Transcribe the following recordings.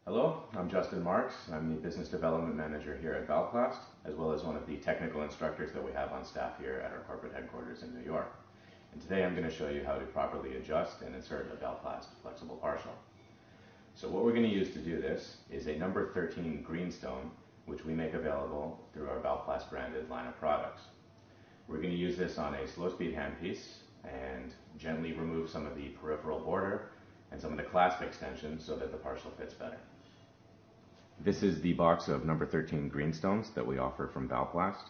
Hello, I'm Justin Marks. I'm the Business Development Manager here at Valplast, as well as one of the technical instructors that we have on staff here at our corporate headquarters in New York. And today I'm going to show you how to properly adjust and insert a Valplast Flexible Partial. So what we're going to use to do this is a number 13 greenstone, which we make available through our Valplast branded line of products. We're going to use this on a slow-speed handpiece and gently remove some of the peripheral border and some of the clasp extensions so that the partial fits better. This is the box of number 13 greenstones that we offer from Valplast.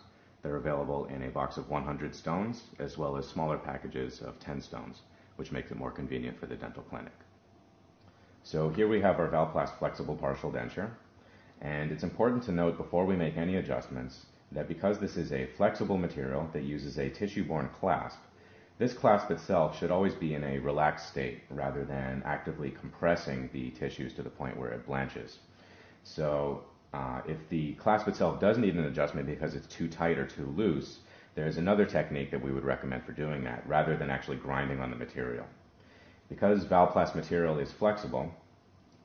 They're available in a box of 100 stones as well as smaller packages of 10 stones, which makes it more convenient for the dental clinic. So here we have our Valplast Flexible Partial denture, and it's important to note before we make any adjustments that because this is a flexible material that uses a tissue-borne clasp, this clasp itself should always be in a relaxed state rather than actively compressing the tissues to the point where it blanches. So if the clasp itself does need an adjustment because it's too tight or too loose, there's another technique that we would recommend for doing that rather than actually grinding on the material. Because Valplast material is flexible,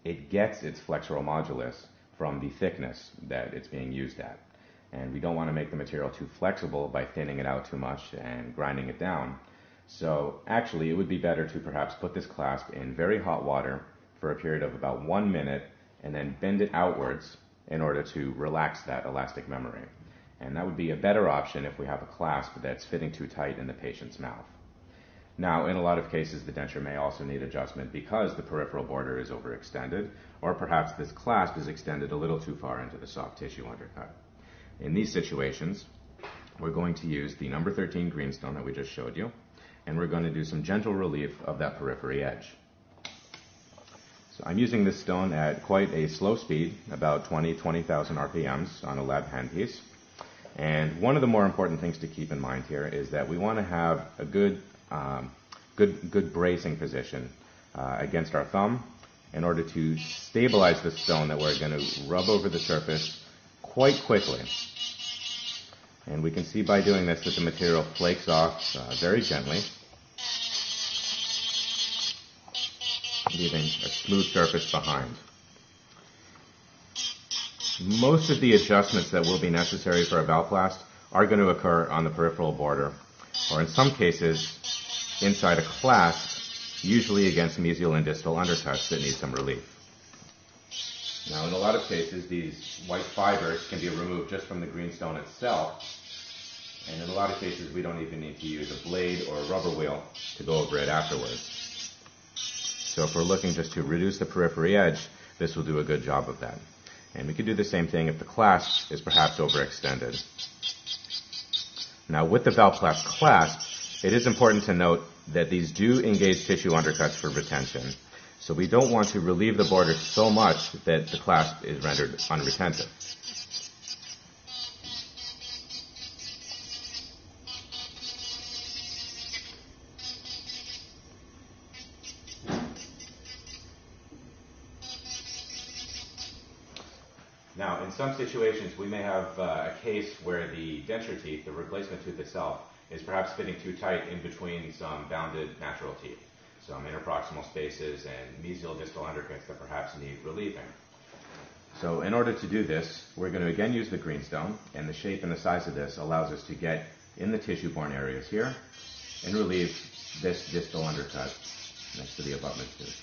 it gets its flexural modulus from the thickness that it's being used at. And we don't want to make the material too flexible by thinning it out too much and grinding it down. So actually it would be better to perhaps put this clasp in very hot water for a period of about 1 minute and then bend it outwards in order to relax that elastic memory. And that would be a better option if we have a clasp that's fitting too tight in the patient's mouth. Now, in a lot of cases, the denture may also need adjustment because the peripheral border is overextended, or perhaps this clasp is extended a little too far into the soft tissue undercut. In these situations, we're going to use the number 13 greenstone that we just showed you, and we're going to do some gentle relief of that periphery edge. So I'm using this stone at quite a slow speed, about 20,000 RPMs on a lab handpiece. And one of the more important things to keep in mind here is that we want to have a good bracing position against our thumb in order to stabilize the stone that we're going to rub over the surface quite quickly. And we can see by doing this that the material flakes off very gently, leaving a smooth surface behind. Most of the adjustments that will be necessary for a Valplast are going to occur on the peripheral border, or in some cases inside a clasp, usually against mesial and distal undercuts that need some relief. Now, in a lot of cases, these white fibers can be removed just from the greenstone itself, and in a lot of cases, we don't even need to use a blade or a rubber wheel to go over it afterwards. So if we're looking just to reduce the periphery edge, this will do a good job of that. And we could do the same thing if the clasp is perhaps overextended. Now, with the Valplast clasp, it is important to note that these do engage tissue undercuts for retention. So we don't want to relieve the border so much that the clasp is rendered unretentive. Now, in some situations, we may have a case where the denture teeth, the replacement tooth itself, is perhaps fitting too tight in between some bounded natural teeth, some interproximal spaces and mesial distal undercuts that perhaps need relieving. So in order to do this, we're going to again use the greenstone, and the shape and the size of this allows us to get in the tissue-borne areas here and relieve this distal undercut next to the abutment tooth.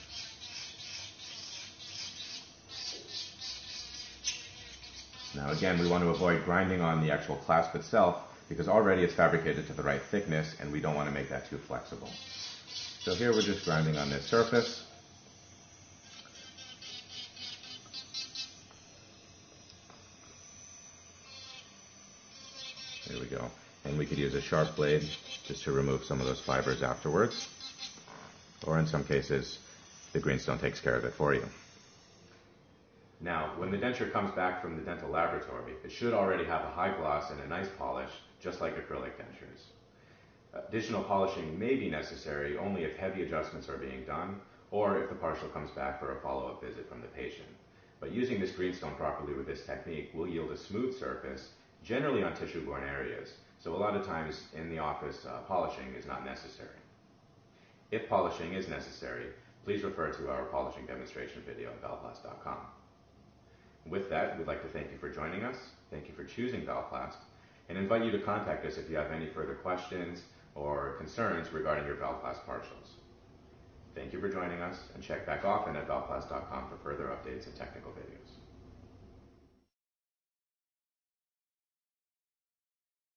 Now again, we want to avoid grinding on the actual clasp itself because already it's fabricated to the right thickness and we don't want to make that too flexible. So here we're just grinding on this surface. There we go. And we could use a sharp blade just to remove some of those fibers afterwards. Or in some cases, the greenstone takes care of it for you. Now, when the denture comes back from the dental laboratory, it should already have a high gloss and a nice polish, just like acrylic dentures. Additional polishing may be necessary only if heavy adjustments are being done, or if the partial comes back for a follow-up visit from the patient. But using this greenstone properly with this technique will yield a smooth surface, generally on tissue-borne areas, so a lot of times in the office, polishing is not necessary. If polishing is necessary, please refer to our polishing demonstration video at valplast.com. With that, we'd like to thank you for joining us, thank you for choosing Valplast, and invite you to contact us if you have any further questions or concerns regarding your Valplast partials. Thank you for joining us, and check back often at valplast.com for further updates and technical videos.